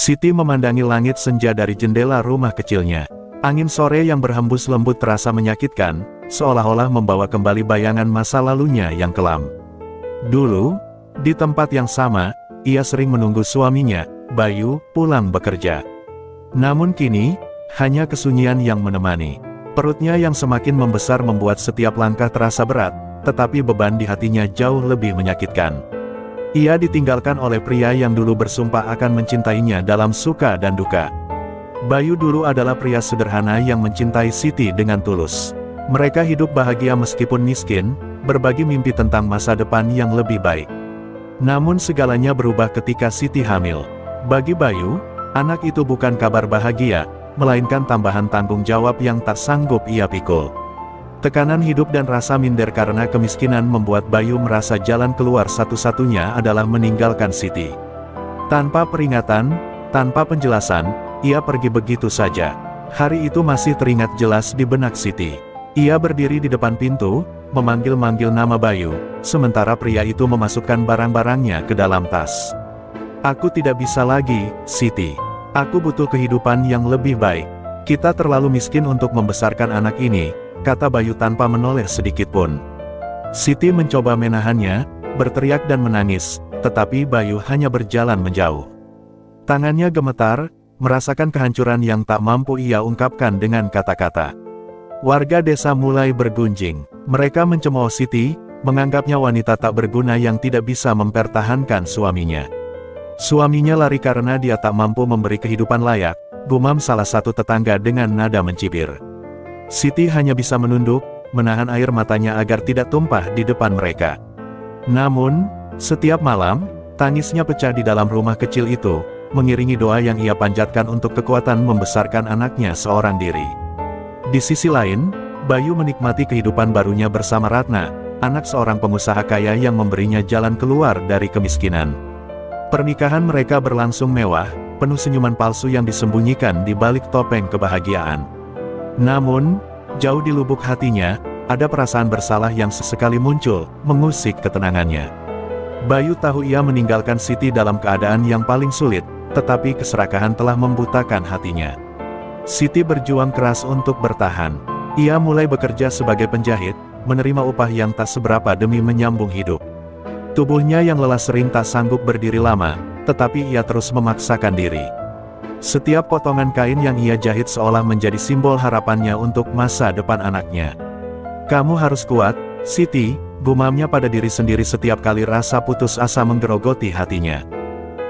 Siti memandangi langit senja dari jendela rumah kecilnya. Angin sore yang berhembus lembut terasa menyakitkan, seolah-olah membawa kembali bayangan masa lalunya yang kelam. Dulu, di tempat yang sama, ia sering menunggu suaminya, Bayu, pulang bekerja. Namun kini, hanya kesunyian yang menemani. Perutnya yang semakin membesar membuat setiap langkah terasa berat, tetapi beban di hatinya jauh lebih menyakitkan. Ia ditinggalkan oleh pria yang dulu bersumpah akan mencintainya dalam suka dan duka. Bayu dulu adalah pria sederhana yang mencintai Siti dengan tulus. Mereka hidup bahagia meskipun miskin, berbagi mimpi tentang masa depan yang lebih baik. Namun segalanya berubah ketika Siti hamil. Bagi Bayu, anak itu bukan kabar bahagia, melainkan tambahan tanggung jawab yang tak sanggup ia pikul. Tekanan hidup dan rasa minder karena kemiskinan membuat Bayu merasa jalan keluar satu-satunya adalah meninggalkan Siti. Tanpa peringatan, tanpa penjelasan, ia pergi begitu saja. Hari itu masih teringat jelas di benak Siti. Ia berdiri di depan pintu, memanggil-manggil nama Bayu, sementara pria itu memasukkan barang-barangnya ke dalam tas. "Aku tidak bisa lagi, Siti. Aku butuh kehidupan yang lebih baik. Kita terlalu miskin untuk membesarkan anak ini," kata Bayu tanpa menoleh sedikitpun. Siti mencoba menahannya, berteriak dan menangis, tetapi Bayu hanya berjalan menjauh. Tangannya gemetar, merasakan kehancuran yang tak mampu ia ungkapkan dengan kata-kata. Warga desa mulai bergunjing. Mereka mencemooh Siti, menganggapnya wanita tak berguna yang tidak bisa mempertahankan suaminya. Suaminya lari karena dia tak mampu memberi kehidupan layak, gumam salah satu tetangga dengan nada mencibir. Siti hanya bisa menunduk, menahan air matanya agar tidak tumpah di depan mereka. Namun, setiap malam, tangisnya pecah di dalam rumah kecil itu, mengiringi doa yang ia panjatkan untuk kekuatan membesarkan anaknya seorang diri. Di sisi lain, Bayu menikmati kehidupan barunya bersama Ratna, anak seorang pengusaha kaya yang memberinya jalan keluar dari kemiskinan. Pernikahan mereka berlangsung mewah, penuh senyuman palsu yang disembunyikan di balik topeng kebahagiaan. Namun, jauh di lubuk hatinya, ada perasaan bersalah yang sesekali muncul, mengusik ketenangannya. Bayu tahu ia meninggalkan Siti dalam keadaan yang paling sulit, tetapi keserakahan telah membutakan hatinya. Siti berjuang keras untuk bertahan. Ia mulai bekerja sebagai penjahit, menerima upah yang tak seberapa demi menyambung hidup. Tubuhnya yang lelah sering tak sanggup berdiri lama, tetapi ia terus memaksakan diri. Setiap potongan kain yang ia jahit seolah menjadi simbol harapannya untuk masa depan anaknya. "Kamu harus kuat, Siti," gumamnya pada diri sendiri setiap kali rasa putus asa menggerogoti hatinya.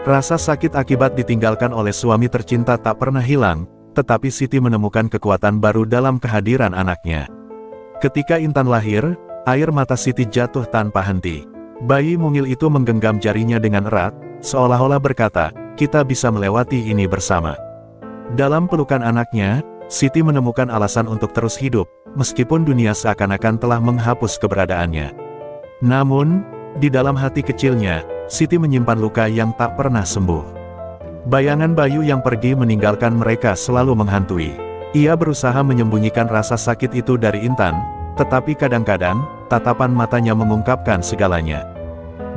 Rasa sakit akibat ditinggalkan oleh suami tercinta tak pernah hilang, tetapi Siti menemukan kekuatan baru dalam kehadiran anaknya. Ketika Intan lahir, air mata Siti jatuh tanpa henti. Bayi mungil itu menggenggam jarinya dengan erat, seolah-olah berkata, "Kita bisa melewati ini bersama." Dalam pelukan anaknya, Siti menemukan alasan untuk terus hidup, meskipun dunia seakan-akan telah menghapus keberadaannya. Namun, di dalam hati kecilnya, Siti menyimpan luka yang tak pernah sembuh. Bayangan Bayu yang pergi meninggalkan mereka selalu menghantui. Ia berusaha menyembunyikan rasa sakit itu dari Intan, tetapi kadang-kadang, tatapan matanya mengungkapkan segalanya.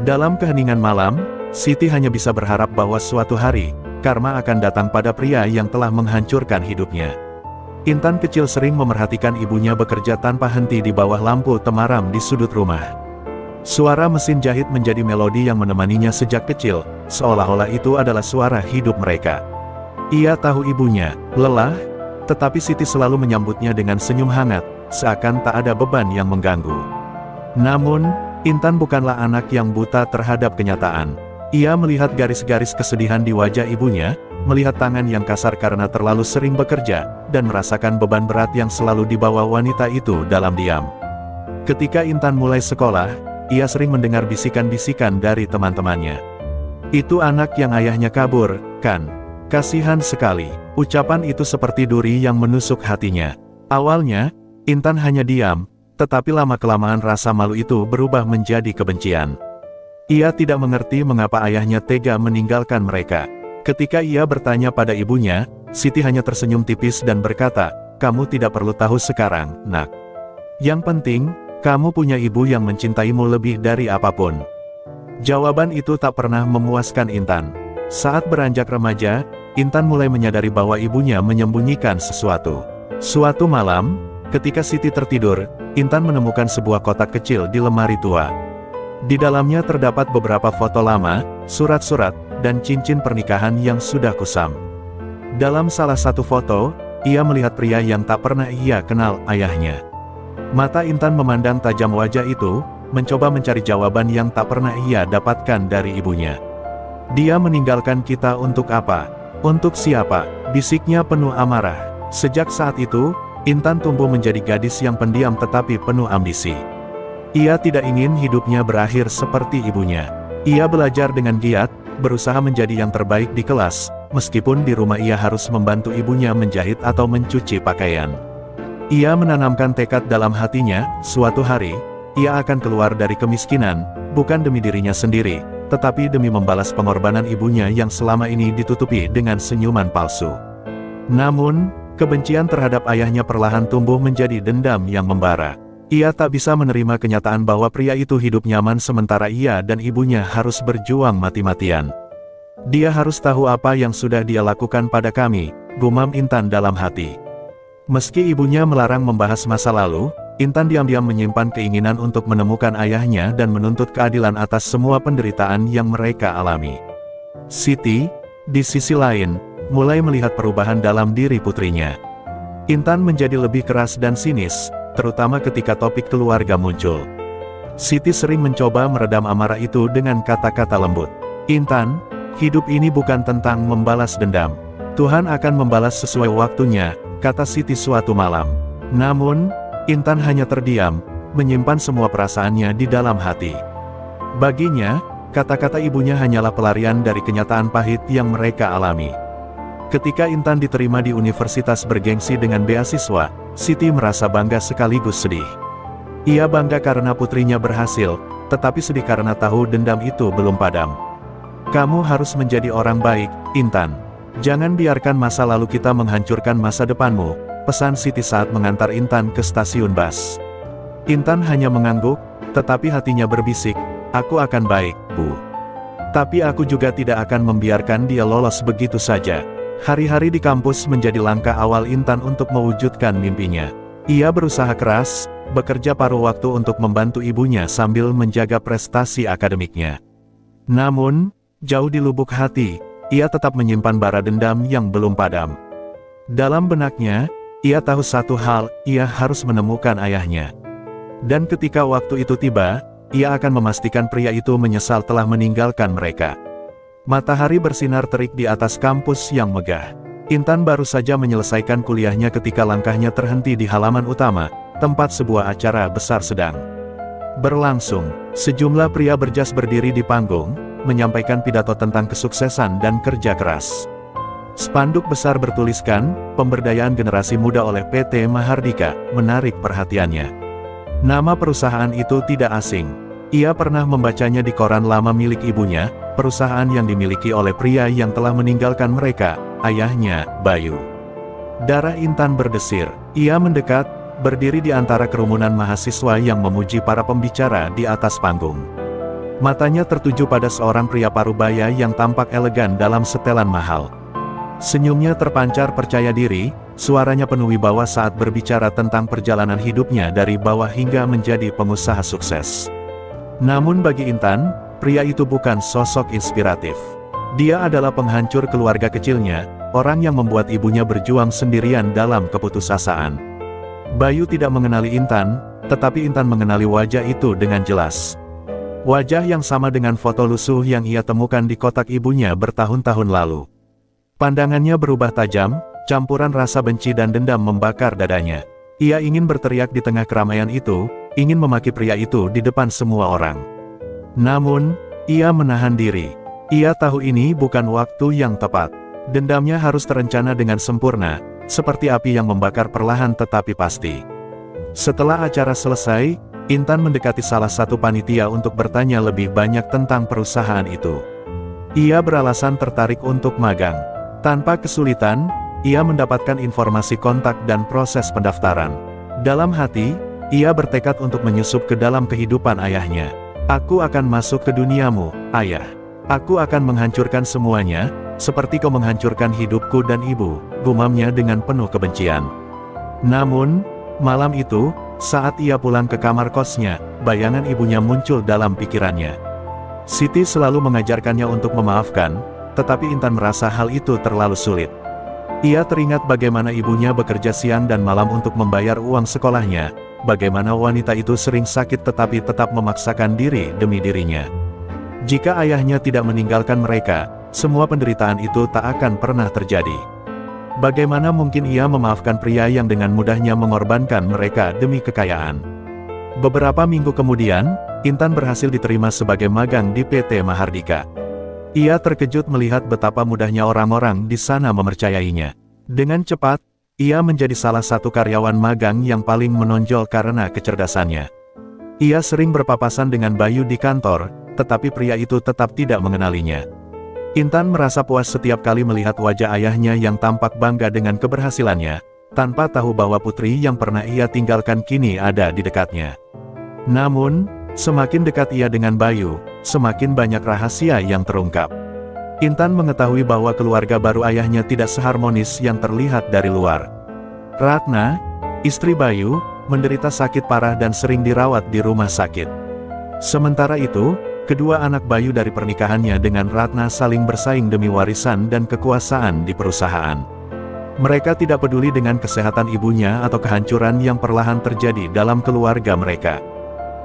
Dalam keheningan malam, Siti hanya bisa berharap bahwa suatu hari, karma akan datang pada pria yang telah menghancurkan hidupnya. Intan kecil sering memerhatikan ibunya bekerja tanpa henti di bawah lampu temaram di sudut rumah. Suara mesin jahit menjadi melodi yang menemaninya sejak kecil, seolah-olah itu adalah suara hidup mereka. Ia tahu ibunya lelah, tetapi Siti selalu menyambutnya dengan senyum hangat, seakan tak ada beban yang mengganggu. Namun, Intan bukanlah anak yang buta terhadap kenyataan. Ia melihat garis-garis kesedihan di wajah ibunya, melihat tangan yang kasar karena terlalu sering bekerja, dan merasakan beban berat yang selalu dibawa wanita itu dalam diam. Ketika Intan mulai sekolah, ia sering mendengar bisikan-bisikan dari teman-temannya. "Itu anak yang ayahnya kabur, kan? Kasihan sekali." Ucapan itu seperti duri yang menusuk hatinya. Awalnya, Intan hanya diam, tetapi lama-kelamaan rasa malu itu berubah menjadi kebencian. Ia tidak mengerti mengapa ayahnya tega meninggalkan mereka. Ketika ia bertanya pada ibunya, Siti hanya tersenyum tipis dan berkata, "Kamu tidak perlu tahu sekarang, Nak. Yang penting, kamu punya ibu yang mencintaimu lebih dari apapun." Jawaban itu tak pernah memuaskan Intan. Saat beranjak remaja, Intan mulai menyadari bahwa ibunya menyembunyikan sesuatu. Suatu malam, ketika Siti tertidur, Intan menemukan sebuah kotak kecil di lemari tua. Di dalamnya terdapat beberapa foto lama, surat-surat, dan cincin pernikahan yang sudah kusam. Dalam salah satu foto, ia melihat pria yang tak pernah ia kenal, ayahnya. Mata Intan memandang tajam wajah itu, mencoba mencari jawaban yang tak pernah ia dapatkan dari ibunya. "Dia meninggalkan kita untuk apa? Untuk siapa?" bisiknya penuh amarah. Sejak saat itu, Intan tumbuh menjadi gadis yang pendiam tetapi penuh ambisi. Ia tidak ingin hidupnya berakhir seperti ibunya. Ia belajar dengan giat, berusaha menjadi yang terbaik di kelas, meskipun di rumah ia harus membantu ibunya menjahit atau mencuci pakaian. Ia menanamkan tekad dalam hatinya, suatu hari, ia akan keluar dari kemiskinan, bukan demi dirinya sendiri, tetapi demi membalas pengorbanan ibunya yang selama ini ditutupi dengan senyuman palsu. Namun, kebencian terhadap ayahnya perlahan tumbuh menjadi dendam yang membara. Ia tak bisa menerima kenyataan bahwa pria itu hidup nyaman sementara ia dan ibunya harus berjuang mati-matian. "Dia harus tahu apa yang sudah dia lakukan pada kami," gumam Intan dalam hati. Meski ibunya melarang membahas masa lalu, Intan diam-diam menyimpan keinginan untuk menemukan ayahnya dan menuntut keadilan atas semua penderitaan yang mereka alami. Siti, di sisi lain, mulai melihat perubahan dalam diri putrinya. Intan menjadi lebih keras dan sinis, terutama ketika topik keluarga muncul. Siti sering mencoba meredam amarah itu dengan kata-kata lembut. "Intan, hidup ini bukan tentang membalas dendam. Tuhan akan membalas sesuai waktunya," kata Siti suatu malam. Namun, Intan hanya terdiam, menyimpan semua perasaannya di dalam hati. Baginya, kata-kata ibunya hanyalah pelarian dari kenyataan pahit yang mereka alami. Ketika Intan diterima di universitas bergengsi dengan beasiswa, Siti merasa bangga sekaligus sedih. Ia bangga karena putrinya berhasil, tetapi sedih karena tahu dendam itu belum padam. "Kamu harus menjadi orang baik, Intan. Jangan biarkan masa lalu kita menghancurkan masa depanmu," pesan Siti saat mengantar Intan ke stasiun bus. Intan hanya mengangguk, tetapi hatinya berbisik, "Aku akan baik, Bu. Tapi aku juga tidak akan membiarkan dia lolos begitu saja." Hari-hari di kampus menjadi langkah awal Intan untuk mewujudkan mimpinya. Ia berusaha keras, bekerja paruh waktu untuk membantu ibunya sambil menjaga prestasi akademiknya. Namun, jauh di lubuk hati, ia tetap menyimpan bara dendam yang belum padam. Dalam benaknya, ia tahu satu hal, ia harus menemukan ayahnya. Dan ketika waktu itu tiba, ia akan memastikan pria itu menyesal telah meninggalkan mereka. Matahari bersinar terik di atas kampus yang megah. Intan baru saja menyelesaikan kuliahnya ketika langkahnya terhenti di halaman utama, tempat sebuah acara besar sedang berlangsung. Sejumlah pria berjas berdiri di panggung, menyampaikan pidato tentang kesuksesan dan kerja keras. Spanduk besar bertuliskan, "Pemberdayaan generasi muda oleh PT Mahardika," menarik perhatiannya. Nama perusahaan itu tidak asing. Ia pernah membacanya di koran lama milik ibunya, perusahaan yang dimiliki oleh pria yang telah meninggalkan mereka, ayahnya, Bayu. Darah Intan berdesir. Ia mendekat, berdiri di antara kerumunan mahasiswa yang memuji para pembicara di atas panggung. Matanya tertuju pada seorang pria parubaya yang tampak elegan dalam setelan mahal. Senyumnya terpancar percaya diri, suaranya penuh wibawa saat berbicara tentang perjalanan hidupnya dari bawah hingga menjadi pengusaha sukses. Namun bagi Intan, pria itu bukan sosok inspiratif. Dia adalah penghancur keluarga kecilnya, orang yang membuat ibunya berjuang sendirian dalam keputusasaan. Bayu tidak mengenali Intan, tetapi Intan mengenali wajah itu dengan jelas. Wajah yang sama dengan foto lusuh yang ia temukan di kotak ibunya bertahun-tahun lalu. Pandangannya berubah tajam, campuran rasa benci dan dendam membakar dadanya. Ia ingin berteriak di tengah keramaian itu, ingin memaki pria itu di depan semua orang. Namun, ia menahan diri. Ia tahu ini bukan waktu yang tepat. Dendamnya harus terencana dengan sempurna, seperti api yang membakar perlahan tetapi pasti. Setelah acara selesai, Intan mendekati salah satu panitia untuk bertanya lebih banyak tentang perusahaan itu. Ia beralasan tertarik untuk magang. Tanpa kesulitan, ia mendapatkan informasi kontak dan proses pendaftaran. Dalam hati, ia bertekad untuk menyusup ke dalam kehidupan ayahnya. "Aku akan masuk ke duniamu, Ayah. Aku akan menghancurkan semuanya, seperti kau menghancurkan hidupku dan ibu, gumamnya dengan penuh kebencian. Namun, malam itu, saat ia pulang ke kamar kosnya, bayangan ibunya muncul dalam pikirannya. Siti selalu mengajarkannya untuk memaafkan, tetapi Intan merasa hal itu terlalu sulit. Ia teringat bagaimana ibunya bekerja siang dan malam untuk membayar uang sekolahnya, bagaimana wanita itu sering sakit tetapi tetap memaksakan diri demi dirinya. Jika ayahnya tidak meninggalkan mereka, semua penderitaan itu tak akan pernah terjadi. Bagaimana mungkin ia memaafkan pria yang dengan mudahnya mengorbankan mereka demi kekayaan? Beberapa minggu kemudian, Intan berhasil diterima sebagai magang di PT Mahardika. Ia terkejut melihat betapa mudahnya orang-orang di sana mempercayainya. Dengan cepat, ia menjadi salah satu karyawan magang yang paling menonjol karena kecerdasannya. Ia sering berpapasan dengan Bayu di kantor, tetapi pria itu tetap tidak mengenalinya. Intan merasa puas setiap kali melihat wajah ayahnya yang tampak bangga dengan keberhasilannya, tanpa tahu bahwa putri yang pernah ia tinggalkan kini ada di dekatnya. Namun, semakin dekat ia dengan Bayu, semakin banyak rahasia yang terungkap. Intan mengetahui bahwa keluarga baru ayahnya tidak seharmonis yang terlihat dari luar. Ratna, istri Bayu, menderita sakit parah dan sering dirawat di rumah sakit. Sementara itu, kedua anak Bayu dari pernikahannya dengan Ratna saling bersaing demi warisan dan kekuasaan di perusahaan. Mereka tidak peduli dengan kesehatan ibunya atau kehancuran yang perlahan terjadi dalam keluarga mereka.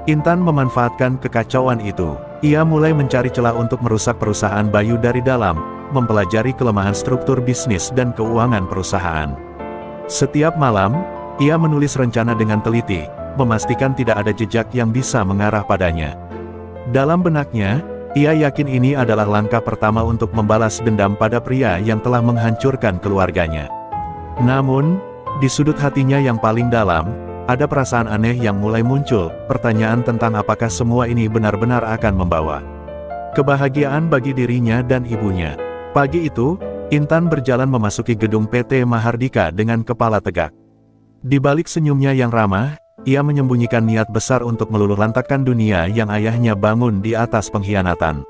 Intan memanfaatkan kekacauan itu. Ia mulai mencari celah untuk merusak perusahaan Bayu dari dalam, mempelajari kelemahan struktur bisnis dan keuangan perusahaan. Setiap malam, ia menulis rencana dengan teliti, memastikan tidak ada jejak yang bisa mengarah padanya. Dalam benaknya, ia yakin ini adalah langkah pertama untuk membalas dendam pada pria yang telah menghancurkan keluarganya. Namun, di sudut hatinya yang paling dalam, ada perasaan aneh yang mulai muncul, pertanyaan tentang apakah semua ini benar-benar akan membawa kebahagiaan bagi dirinya dan ibunya. Pagi itu, Intan berjalan memasuki gedung PT Mahardika dengan kepala tegak. Di balik senyumnya yang ramah, ia menyembunyikan niat besar untuk meluluhlantakkan dunia yang ayahnya bangun di atas pengkhianatan.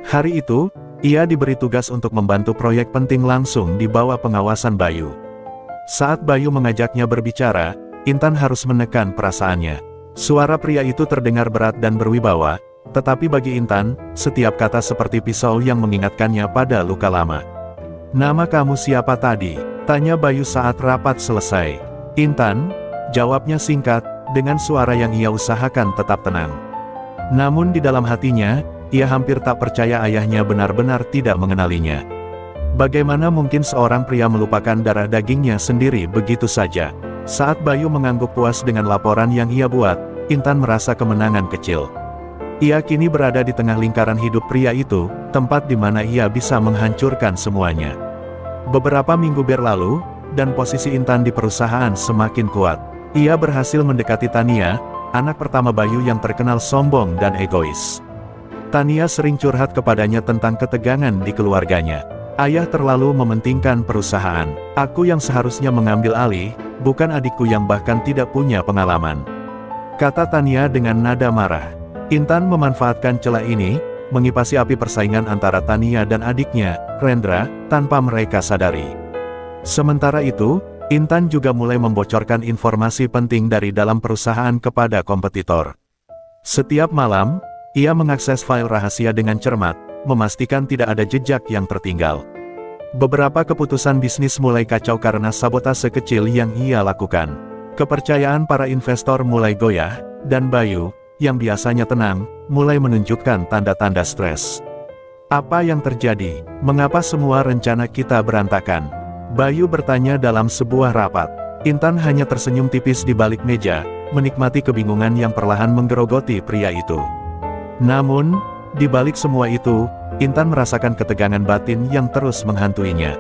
Hari itu, ia diberi tugas untuk membantu proyek penting langsung di bawah pengawasan Bayu. Saat Bayu mengajaknya berbicara, Intan harus menekan perasaannya. Suara pria itu terdengar berat dan berwibawa, tetapi bagi Intan, setiap kata seperti pisau yang mengingatkannya pada luka lama. "Nama kamu siapa tadi?" tanya Bayu saat rapat selesai. "Intan," jawabnya singkat, dengan suara yang ia usahakan tetap tenang. Namun di dalam hatinya, ia hampir tak percaya ayahnya benar-benar tidak mengenalinya. Bagaimana mungkin seorang pria melupakan darah dagingnya sendiri begitu saja? Saat Bayu mengangguk puas dengan laporan yang ia buat, Intan merasa kemenangan kecil. Ia kini berada di tengah lingkaran hidup pria itu, tempat di mana ia bisa menghancurkan semuanya. Beberapa minggu berlalu, dan posisi Intan di perusahaan semakin kuat. Ia berhasil mendekati Tania, anak pertama Bayu yang terkenal sombong dan egois. Tania sering curhat kepadanya tentang ketegangan di keluarganya. "Ayah terlalu mementingkan perusahaan. Aku yang seharusnya mengambil alih, bukan adikku yang bahkan tidak punya pengalaman," kata Tania dengan nada marah. Intan memanfaatkan celah ini, mengipasi api persaingan antara Tania dan adiknya, Rendra, tanpa mereka sadari. Sementara itu, Intan juga mulai membocorkan informasi penting dari dalam perusahaan kepada kompetitor. Setiap malam, ia mengakses file rahasia dengan cermat, memastikan tidak ada jejak yang tertinggal. Beberapa keputusan bisnis mulai kacau karena sabotase kecil yang ia lakukan. Kepercayaan para investor mulai goyah, dan Bayu, yang biasanya tenang, mulai menunjukkan tanda-tanda stres. "Apa yang terjadi? Mengapa semua rencana kita berantakan?" Bayu bertanya dalam sebuah rapat. Intan hanya tersenyum tipis di balik meja, menikmati kebingungan yang perlahan menggerogoti pria itu. Namun, di balik semua itu, Intan merasakan ketegangan batin yang terus menghantuinya.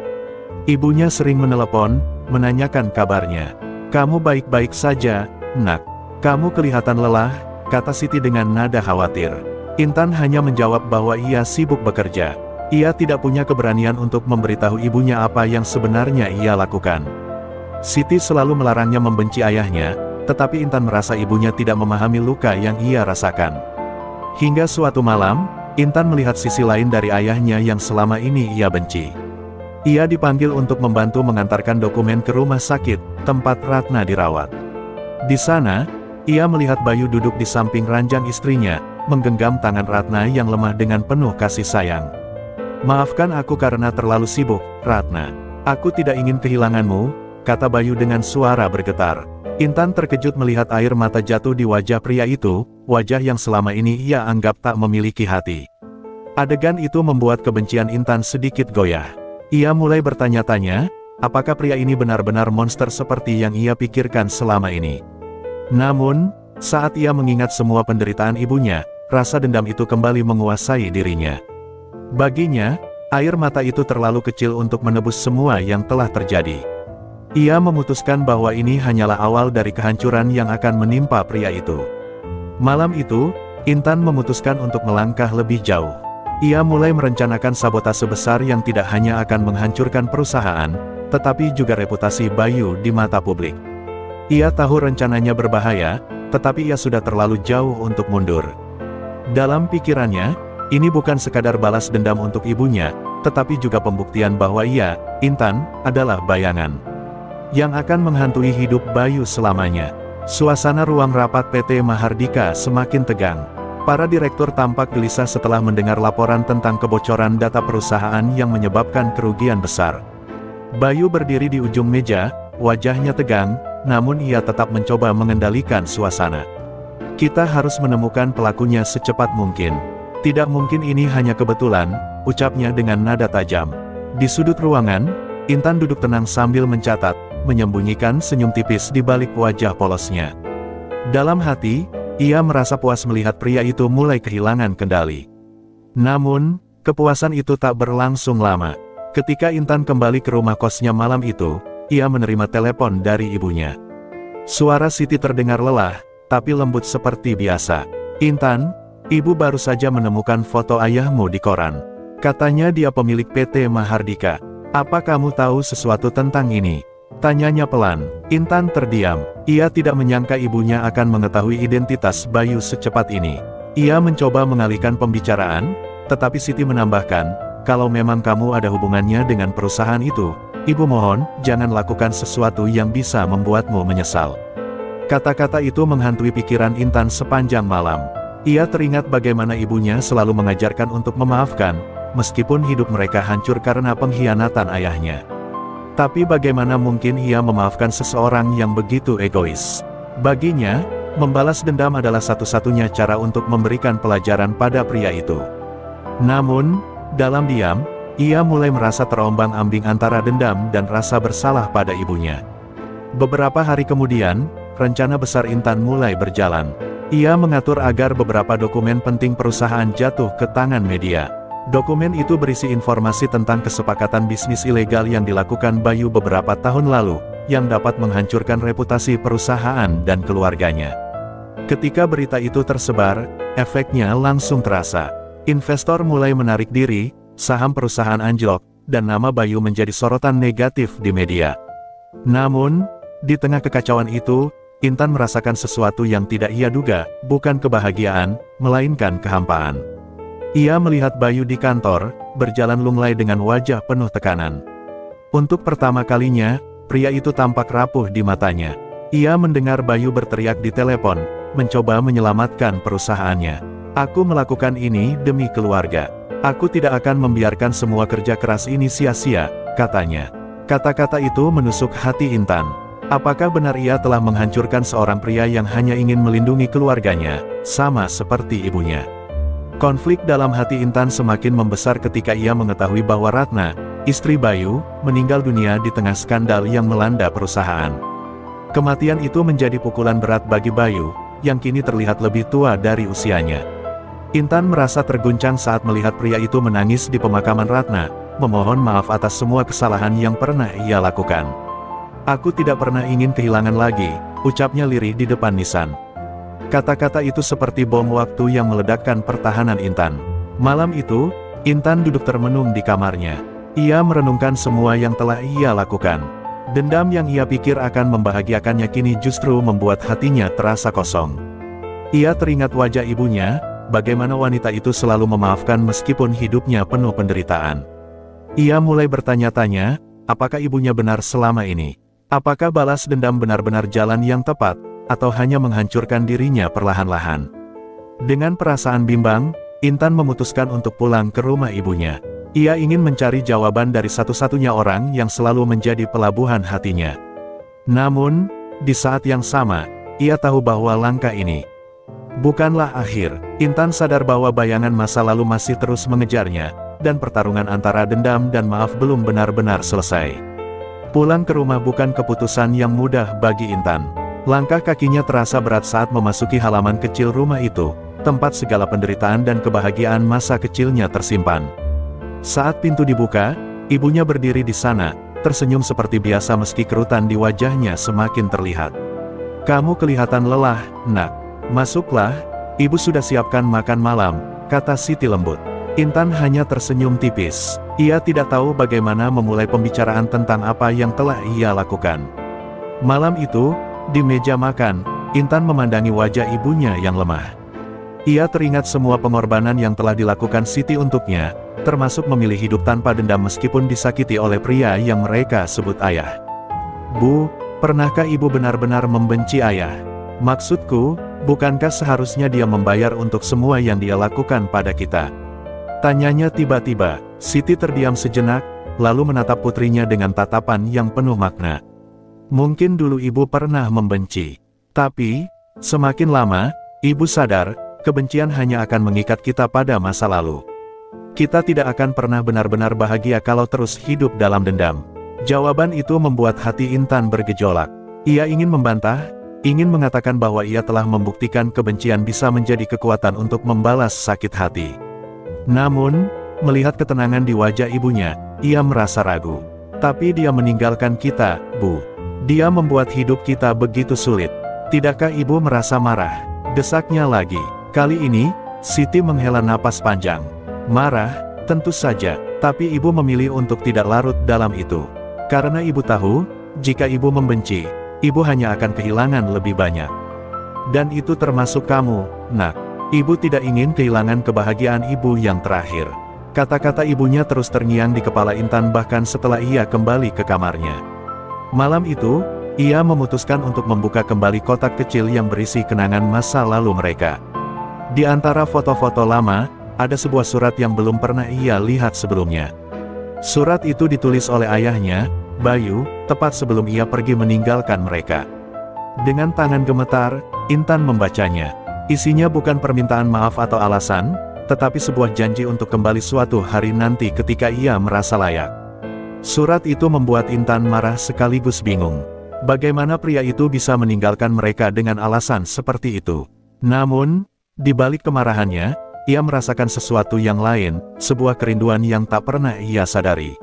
Ibunya sering menelepon, menanyakan kabarnya. "Kamu baik-baik saja, Nak? Kamu kelihatan lelah," kata Siti dengan nada khawatir. Intan hanya menjawab bahwa ia sibuk bekerja. Ia tidak punya keberanian untuk memberitahu ibunya apa yang sebenarnya ia lakukan. Siti selalu melarangnya membenci ayahnya, tetapi Intan merasa ibunya tidak memahami luka yang ia rasakan. Hingga suatu malam, Intan melihat sisi lain dari ayahnya yang selama ini ia benci. Ia dipanggil untuk membantu mengantarkan dokumen ke rumah sakit, tempat Ratna dirawat. Di sana, ia melihat Bayu duduk di samping ranjang istrinya, menggenggam tangan Ratna yang lemah dengan penuh kasih sayang. "Maafkan aku karena terlalu sibuk, Ratna. Aku tidak ingin kehilanganmu," kata Bayu dengan suara bergetar. Intan terkejut melihat air mata jatuh di wajah pria itu, wajah yang selama ini ia anggap tak memiliki hati. Adegan itu membuat kebencian Intan sedikit goyah. Ia mulai bertanya-tanya, apakah pria ini benar-benar monster seperti yang ia pikirkan selama ini. Namun, saat ia mengingat semua penderitaan ibunya, rasa dendam itu kembali menguasai dirinya. Baginya, air mata itu terlalu kecil untuk menebus semua yang telah terjadi. Ia memutuskan bahwa ini hanyalah awal dari kehancuran yang akan menimpa pria itu. Malam itu, Intan memutuskan untuk melangkah lebih jauh. Ia mulai merencanakan sabotase besar yang tidak hanya akan menghancurkan perusahaan, tetapi juga reputasi Bayu di mata publik. Ia tahu rencananya berbahaya, tetapi ia sudah terlalu jauh untuk mundur. Dalam pikirannya, ini bukan sekadar balas dendam untuk ibunya, tetapi juga pembuktian bahwa ia, Intan, adalah bayangan yang akan menghantui hidup Bayu selamanya. Suasana ruang rapat PT Mahardika semakin tegang. Para direktur tampak gelisah setelah mendengar laporan tentang kebocoran data perusahaan yang menyebabkan kerugian besar. Bayu berdiri di ujung meja, wajahnya tegang, namun ia tetap mencoba mengendalikan suasana. "Kita harus menemukan pelakunya secepat mungkin. Tidak mungkin ini hanya kebetulan," ucapnya dengan nada tajam. Di sudut ruangan, Intan duduk tenang sambil mencatat, menyembunyikan senyum tipis di balik wajah polosnya. Dalam hati, ia merasa puas melihat pria itu mulai kehilangan kendali. Namun, kepuasan itu tak berlangsung lama. Ketika Intan kembali ke rumah kosnya malam itu, ia menerima telepon dari ibunya. Suara Siti terdengar lelah, tapi lembut seperti biasa. "Intan, ibu baru saja menemukan foto ayahmu di koran. Katanya dia pemilik PT Mahardika. Apa kamu tahu sesuatu tentang ini?" tanyanya pelan. Intan terdiam. Ia tidak menyangka ibunya akan mengetahui identitas Bayu secepat ini. Ia mencoba mengalihkan pembicaraan, tetapi Siti menambahkan, "Kalau memang kamu ada hubungannya dengan perusahaan itu, ibu mohon, jangan lakukan sesuatu yang bisa membuatmu menyesal." Kata-kata itu menghantui pikiran Intan sepanjang malam. Ia teringat bagaimana ibunya selalu mengajarkan untuk memaafkan, meskipun hidup mereka hancur karena pengkhianatan ayahnya. Tapi bagaimana mungkin ia memaafkan seseorang yang begitu egois? Baginya, membalas dendam adalah satu-satunya cara untuk memberikan pelajaran pada pria itu. Namun, dalam diam, ia mulai merasa terombang-ambing antara dendam dan rasa bersalah pada ibunya. Beberapa hari kemudian, rencana besar Intan mulai berjalan. Ia mengatur agar beberapa dokumen penting perusahaan jatuh ke tangan media. Dokumen itu berisi informasi tentang kesepakatan bisnis ilegal yang dilakukan Bayu beberapa tahun lalu, yang dapat menghancurkan reputasi perusahaan dan keluarganya. Ketika berita itu tersebar, efeknya langsung terasa. Investor mulai menarik diri, saham perusahaan anjlok, dan nama Bayu menjadi sorotan negatif di media. Namun, di tengah kekacauan itu, Intan merasakan sesuatu yang tidak ia duga, bukan kebahagiaan, melainkan kehampaan. Ia melihat Bayu di kantor, berjalan lunglai dengan wajah penuh tekanan. Untuk pertama kalinya, pria itu tampak rapuh di matanya. Ia mendengar Bayu berteriak di telepon, mencoba menyelamatkan perusahaannya. "Aku melakukan ini demi keluarga. Aku tidak akan membiarkan semua kerja keras ini sia-sia," katanya. Kata-kata itu menusuk hati Intan. Apakah benar ia telah menghancurkan seorang pria yang hanya ingin melindungi keluarganya, sama seperti ibunya? Konflik dalam hati Intan semakin membesar ketika ia mengetahui bahwa Ratna, istri Bayu, meninggal dunia di tengah skandal yang melanda perusahaan. Kematian itu menjadi pukulan berat bagi Bayu, yang kini terlihat lebih tua dari usianya. Intan merasa terguncang saat melihat pria itu menangis di pemakaman Ratna, memohon maaf atas semua kesalahan yang pernah ia lakukan. "Aku tidak pernah ingin kehilangan lagi," ucapnya lirih di depan nisan. Kata-kata itu seperti bom waktu yang meledakkan pertahanan Intan. Malam itu, Intan duduk termenung di kamarnya. Ia merenungkan semua yang telah ia lakukan. Dendam yang ia pikir akan membahagiakannya kini justru membuat hatinya terasa kosong. Ia teringat wajah ibunya, bagaimana wanita itu selalu memaafkan meskipun hidupnya penuh penderitaan. Ia mulai bertanya-tanya, apakah ibunya benar selama ini? Apakah balas dendam benar-benar jalan yang tepat, atau hanya menghancurkan dirinya perlahan-lahan? Dengan perasaan bimbang, Intan memutuskan untuk pulang ke rumah ibunya. Ia ingin mencari jawaban dari satu-satunya orang yang selalu menjadi pelabuhan hatinya. Namun, di saat yang sama, ia tahu bahwa langkah ini bukanlah akhir. Intan sadar bahwa bayangan masa lalu masih terus mengejarnya, dan pertarungan antara dendam dan maaf belum benar-benar selesai. Pulang ke rumah bukan keputusan yang mudah bagi Intan. Langkah kakinya terasa berat saat memasuki halaman kecil rumah itu, tempat segala penderitaan dan kebahagiaan masa kecilnya tersimpan. Saat pintu dibuka, ibunya berdiri di sana, tersenyum seperti biasa meski kerutan di wajahnya semakin terlihat. "Kamu kelihatan lelah, Nak. Masuklah, ibu sudah siapkan makan malam," kata Siti lembut. Intan hanya tersenyum tipis. Ia tidak tahu bagaimana memulai pembicaraan tentang apa yang telah ia lakukan. Malam itu, di meja makan, Intan memandangi wajah ibunya yang lemah. Ia teringat semua pengorbanan yang telah dilakukan Siti untuknya, termasuk memilih hidup tanpa dendam meskipun disakiti oleh pria yang mereka sebut ayah. "Bu, pernahkah ibu benar-benar membenci ayah? Maksudku, bukankah seharusnya dia membayar untuk semua yang dia lakukan pada kita?" Tanyanya tiba-tiba. Siti terdiam sejenak, lalu menatap putrinya dengan tatapan yang penuh makna. "Mungkin dulu ibu pernah membenci. Tapi, semakin lama, ibu sadar, kebencian hanya akan mengikat kita pada masa lalu. Kita tidak akan pernah benar-benar bahagia kalau terus hidup dalam dendam." Jawaban itu membuat hati Intan bergejolak. Ia ingin membantah, ingin mengatakan bahwa ia telah membuktikan kebencian bisa menjadi kekuatan untuk membalas sakit hati. Namun, melihat ketenangan di wajah ibunya, ia merasa ragu. "Tapi dia meninggalkan kita, Bu. Dia membuat hidup kita begitu sulit. Tidakkah ibu merasa marah?" Desaknya lagi. Kali ini, Siti menghela napas panjang. "Marah, tentu saja, tapi ibu memilih untuk tidak larut dalam itu. Karena ibu tahu, jika ibu membenci, ibu hanya akan kehilangan lebih banyak. Dan itu termasuk kamu, Nak. Ibu tidak ingin kehilangan kebahagiaan ibu yang terakhir." Kata-kata ibunya terus terngiang di kepala Intan bahkan setelah ia kembali ke kamarnya. Malam itu, ia memutuskan untuk membuka kembali kotak kecil yang berisi kenangan masa lalu mereka. Di antara foto-foto lama, ada sebuah surat yang belum pernah ia lihat sebelumnya. Surat itu ditulis oleh ayahnya, Bayu, tepat sebelum ia pergi meninggalkan mereka. Dengan tangan gemetar, Intan membacanya. Isinya bukan permintaan maaf atau alasan, tetapi sebuah janji untuk kembali suatu hari nanti ketika ia merasa layak. Surat itu membuat Intan marah sekaligus bingung. Bagaimana pria itu bisa meninggalkan mereka dengan alasan seperti itu? Namun, di balik kemarahannya, ia merasakan sesuatu yang lain, sebuah kerinduan yang tak pernah ia sadari.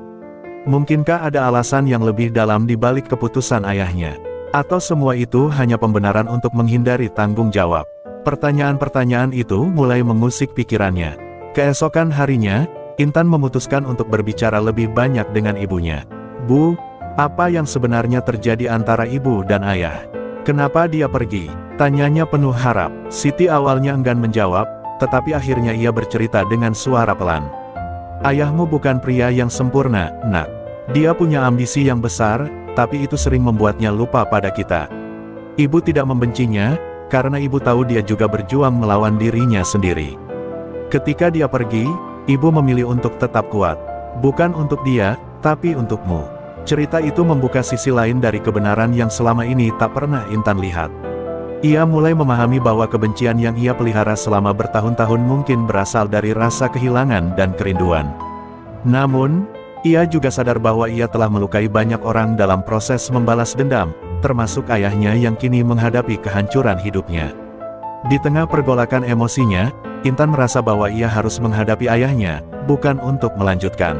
Mungkinkah ada alasan yang lebih dalam di balik keputusan ayahnya? Atau semua itu hanya pembenaran untuk menghindari tanggung jawab? Pertanyaan-pertanyaan itu mulai mengusik pikirannya. Keesokan harinya, Intan memutuskan untuk berbicara lebih banyak dengan ibunya. "Bu, apa yang sebenarnya terjadi antara ibu dan ayah? Kenapa dia pergi?" Tanyanya penuh harap. Siti awalnya enggan menjawab, tetapi akhirnya ia bercerita dengan suara pelan. "Ayahmu bukan pria yang sempurna, Nak. Dia punya ambisi yang besar, tapi itu sering membuatnya lupa pada kita. Ibu tidak membencinya, karena ibu tahu dia juga berjuang melawan dirinya sendiri. Ketika dia pergi, ibu memilih untuk tetap kuat. Bukan untuk dia, tapi untukmu." Cerita itu membuka sisi lain dari kebenaran yang selama ini tak pernah Intan lihat. Ia mulai memahami bahwa kebencian yang ia pelihara selama bertahun-tahun mungkin berasal dari rasa kehilangan dan kerinduan. Namun, ia juga sadar bahwa ia telah melukai banyak orang dalam proses membalas dendam, termasuk ayahnya yang kini menghadapi kehancuran hidupnya. Di tengah pergolakan emosinya, Intan merasa bahwa ia harus menghadapi ayahnya, bukan untuk melanjutkan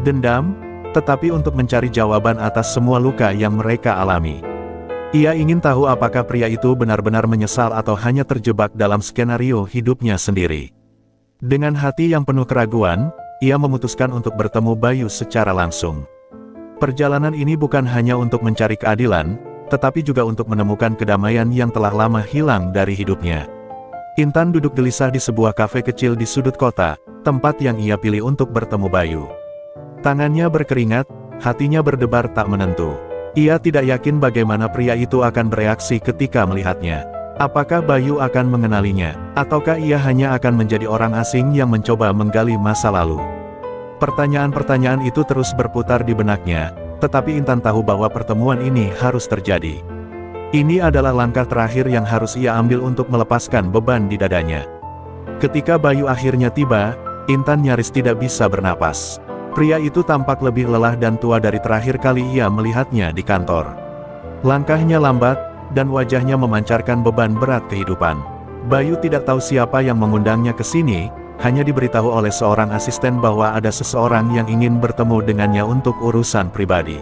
dendam, tetapi untuk mencari jawaban atas semua luka yang mereka alami. Ia ingin tahu apakah pria itu benar-benar menyesal atau hanya terjebak dalam skenario hidupnya sendiri. Dengan hati yang penuh keraguan, ia memutuskan untuk bertemu Bayu secara langsung. Perjalanan ini bukan hanya untuk mencari keadilan, tetapi juga untuk menemukan kedamaian yang telah lama hilang dari hidupnya. Intan duduk gelisah di sebuah kafe kecil di sudut kota, tempat yang ia pilih untuk bertemu Bayu. Tangannya berkeringat, hatinya berdebar tak menentu. Ia tidak yakin bagaimana pria itu akan bereaksi ketika melihatnya. Apakah Bayu akan mengenalinya, ataukah ia hanya akan menjadi orang asing yang mencoba menggali masa lalu? Pertanyaan-pertanyaan itu terus berputar di benaknya, tetapi Intan tahu bahwa pertemuan ini harus terjadi. Ini adalah langkah terakhir yang harus ia ambil untuk melepaskan beban di dadanya. Ketika Bayu akhirnya tiba, Intan nyaris tidak bisa bernapas. Pria itu tampak lebih lelah dan tua dari terakhir kali ia melihatnya di kantor. Langkahnya lambat, dan wajahnya memancarkan beban berat kehidupan. Bayu tidak tahu siapa yang mengundangnya ke sini, hanya diberitahu oleh seorang asisten bahwa ada seseorang yang ingin bertemu dengannya untuk urusan pribadi.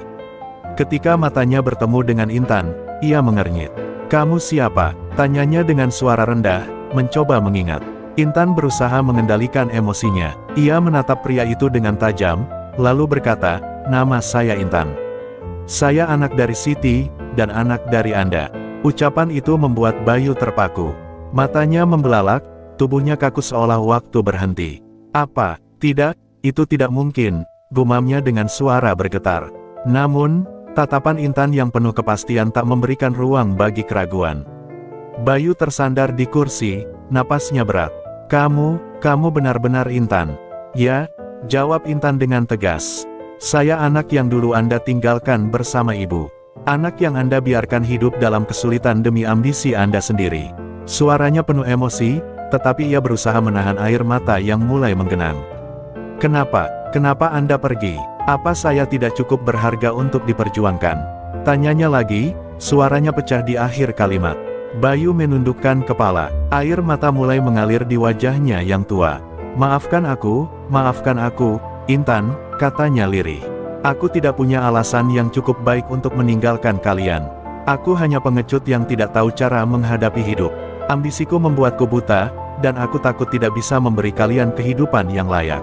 Ketika matanya bertemu dengan Intan, ia mengernyit. "Kamu siapa?" tanyanya dengan suara rendah, mencoba mengingat. Intan berusaha mengendalikan emosinya. Ia menatap pria itu dengan tajam, lalu berkata, "Nama saya Intan. Saya anak dari Siti, dan anak dari Anda." Ucapan itu membuat Bayu terpaku. Matanya membelalak, tubuhnya kaku seolah waktu berhenti. "Apa? Tidak, itu tidak mungkin," gumamnya dengan suara bergetar. Namun, tatapan Intan yang penuh kepastian tak memberikan ruang bagi keraguan. Bayu tersandar di kursi, napasnya berat. Kamu benar-benar Intan?" "Ya," jawab Intan dengan tegas. "Saya anak yang dulu Anda tinggalkan bersama ibu. Anak yang Anda biarkan hidup dalam kesulitan demi ambisi Anda sendiri." Suaranya penuh emosi, tetapi ia berusaha menahan air mata yang mulai menggenang. Kenapa Anda pergi? Apa saya tidak cukup berharga untuk diperjuangkan?" Tanyanya lagi, suaranya pecah di akhir kalimat. Bayu menundukkan kepala, air mata mulai mengalir di wajahnya yang tua. Maafkan aku, Intan," katanya lirih. "Aku tidak punya alasan yang cukup baik untuk meninggalkan kalian. Aku hanya pengecut yang tidak tahu cara menghadapi hidup. Ambisiku membuatku buta, dan aku takut tidak bisa memberi kalian kehidupan yang layak.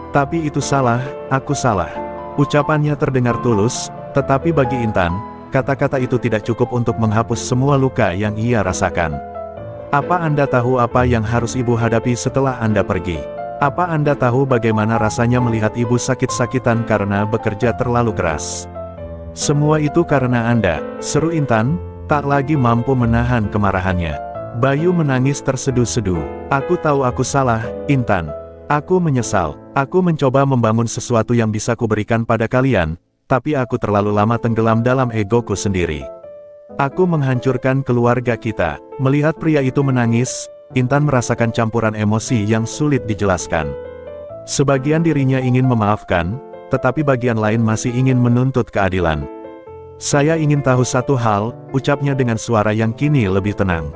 Tapi itu salah, aku salah." Ucapannya terdengar tulus, tetapi bagi Intan, kata-kata itu tidak cukup untuk menghapus semua luka yang ia rasakan. "Apa Anda tahu apa yang harus ibu hadapi setelah Anda pergi? Apa Anda tahu bagaimana rasanya melihat ibu sakit-sakitan karena bekerja terlalu keras? Semua itu karena Anda," seru Intan, tak lagi mampu menahan kemarahannya. Bayu menangis terseduh-seduh. "Aku tahu aku salah, Intan. Aku menyesal. Aku mencoba membangun sesuatu yang bisa kuberikan pada kalian, tapi aku terlalu lama tenggelam dalam egoku sendiri. Aku menghancurkan keluarga kita." Melihat pria itu menangis, Intan merasakan campuran emosi yang sulit dijelaskan. Sebagian dirinya ingin memaafkan, tetapi bagian lain masih ingin menuntut keadilan. "Saya ingin tahu satu hal," ucapnya dengan suara yang kini lebih tenang.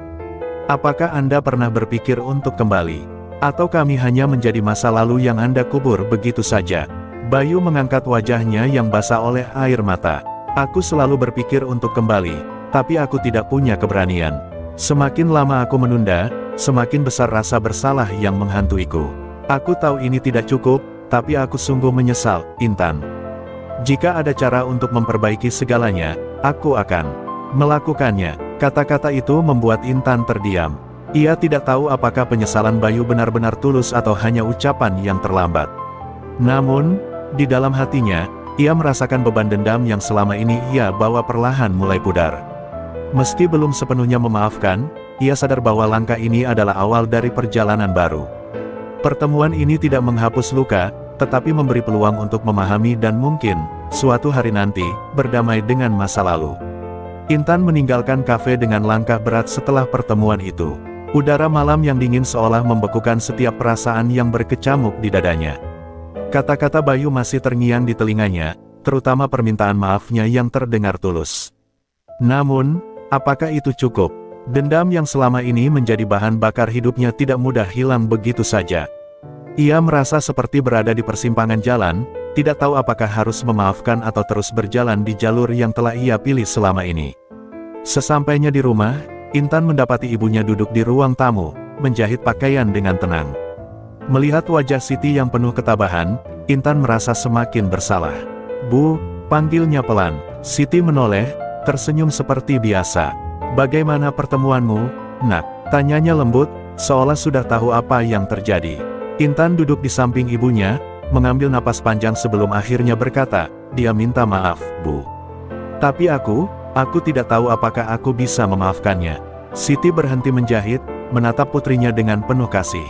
"Apakah Anda pernah berpikir untuk kembali? Atau kami hanya menjadi masa lalu yang Anda kubur begitu saja?" Bayu mengangkat wajahnya yang basah oleh air mata. "Aku selalu berpikir untuk kembali, tapi aku tidak punya keberanian. Semakin lama aku menunda, semakin besar rasa bersalah yang menghantuiku. Aku tahu ini tidak cukup, tapi aku sungguh menyesal, Intan. Jika ada cara untuk memperbaiki segalanya, aku akan melakukannya." Kata-kata itu membuat Intan terdiam. Ia tidak tahu apakah penyesalan Bayu benar-benar tulus atau hanya ucapan yang terlambat. Namun, di dalam hatinya, ia merasakan beban dendam yang selama ini ia bawa perlahan mulai pudar. Meski belum sepenuhnya memaafkan, ia sadar bahwa langkah ini adalah awal dari perjalanan baru. Pertemuan ini tidak menghapus luka, tetapi memberi peluang untuk memahami dan mungkin, suatu hari nanti, berdamai dengan masa lalu. Intan meninggalkan kafe dengan langkah berat setelah pertemuan itu. Udara malam yang dingin seolah membekukan setiap perasaan yang berkecamuk di dadanya. Kata-kata Bayu masih terngiang di telinganya, terutama permintaan maafnya yang terdengar tulus. Namun, apakah itu cukup? Dendam yang selama ini menjadi bahan bakar hidupnya tidak mudah hilang begitu saja. Ia merasa seperti berada di persimpangan jalan, tidak tahu apakah harus memaafkan atau terus berjalan di jalur yang telah ia pilih selama ini. Sesampainya di rumah, Intan mendapati ibunya duduk di ruang tamu, menjahit pakaian dengan tenang. Melihat wajah Siti yang penuh ketabahan, Intan merasa semakin bersalah. "Bu," panggilnya pelan. Siti menoleh, tersenyum seperti biasa. "Bagaimana pertemuanmu, Nak?" tanyanya lembut, seolah sudah tahu apa yang terjadi. Intan duduk di samping ibunya, mengambil napas panjang sebelum akhirnya berkata, "Dia minta maaf, Bu. Tapi aku tidak tahu apakah aku bisa memaafkannya." Siti berhenti menjahit, menatap putrinya dengan penuh kasih.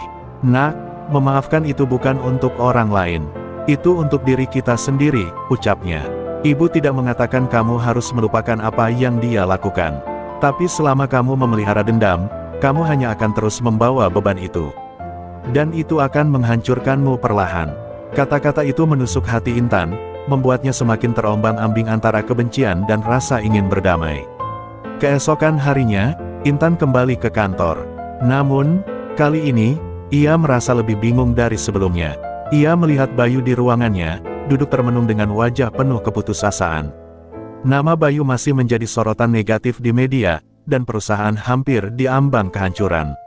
"Nak, memaafkan itu bukan untuk orang lain. Itu untuk diri kita sendiri," ucapnya. "Ibu tidak mengatakan kamu harus melupakan apa yang dia lakukan. Tapi selama kamu memelihara dendam, kamu hanya akan terus membawa beban itu. Dan itu akan menghancurkanmu perlahan." Kata-kata itu menusuk hati Intan, membuatnya semakin terombang-ambing antara kebencian dan rasa ingin berdamai. Keesokan harinya, Intan kembali ke kantor. Namun, kali ini, ia merasa lebih bingung dari sebelumnya. Ia melihat Bayu di ruangannya, duduk termenung dengan wajah penuh keputusasaan. Nama Bayu masih menjadi sorotan negatif di media, dan perusahaan hampir diambang kehancuran.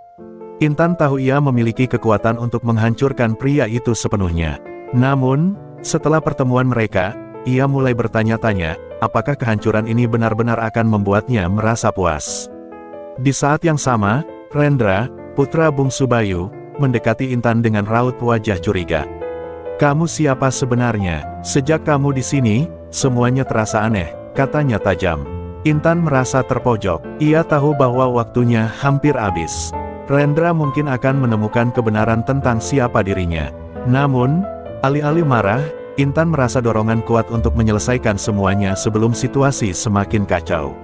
Intan tahu ia memiliki kekuatan untuk menghancurkan pria itu sepenuhnya. Namun, setelah pertemuan mereka, ia mulai bertanya-tanya, apakah kehancuran ini benar-benar akan membuatnya merasa puas. Di saat yang sama, Rendra, putra bungsu Bayu, mendekati Intan dengan raut wajah curiga. "Kamu siapa sebenarnya? Sejak kamu di sini, semuanya terasa aneh," katanya tajam. Intan merasa terpojok. Ia tahu bahwa waktunya hampir habis. Rendra mungkin akan menemukan kebenaran tentang siapa dirinya. Namun, alih-alih marah, Intan merasa dorongan kuat untuk menyelesaikan semuanya sebelum situasi semakin kacau.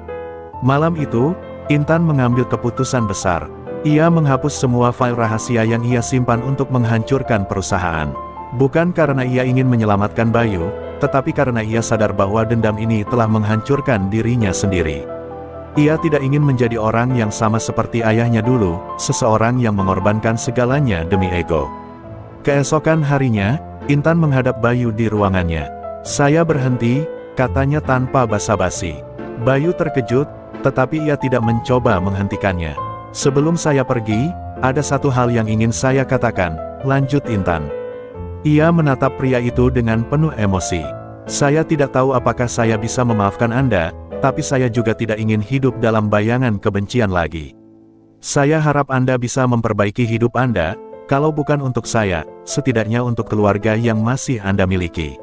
Malam itu, Intan mengambil keputusan besar. Ia menghapus semua file rahasia yang ia simpan untuk menghancurkan perusahaan. Bukan karena ia ingin menyelamatkan Bayu, tetapi karena ia sadar bahwa dendam ini telah menghancurkan dirinya sendiri. Ia tidak ingin menjadi orang yang sama seperti ayahnya dulu, seseorang yang mengorbankan segalanya demi ego. Keesokan harinya, Intan menghadap Bayu di ruangannya. "Saya berhenti," katanya tanpa basa-basi. Bayu terkejut, tetapi ia tidak mencoba menghentikannya. "Sebelum saya pergi, ada satu hal yang ingin saya katakan," lanjut Intan. Ia menatap pria itu dengan penuh emosi. "Saya tidak tahu apakah saya bisa memaafkan Anda, tapi saya juga tidak ingin hidup dalam bayangan kebencian lagi. Saya harap Anda bisa memperbaiki hidup Anda, kalau bukan untuk saya, setidaknya untuk keluarga yang masih Anda miliki."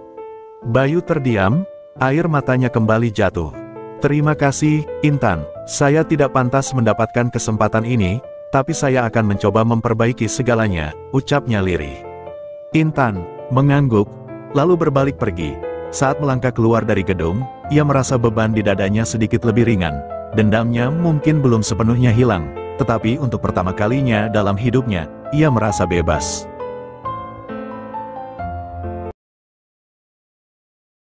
Bayu terdiam, air matanya kembali jatuh. "Terima kasih, Intan. Saya tidak pantas mendapatkan kesempatan ini, tapi saya akan mencoba memperbaiki segalanya," ucapnya lirih. Intan mengangguk, lalu berbalik pergi. Saat melangkah keluar dari gedung, ia merasa beban di dadanya sedikit lebih ringan. Dendamnya mungkin belum sepenuhnya hilang, tetapi untuk pertama kalinya dalam hidupnya, ia merasa bebas.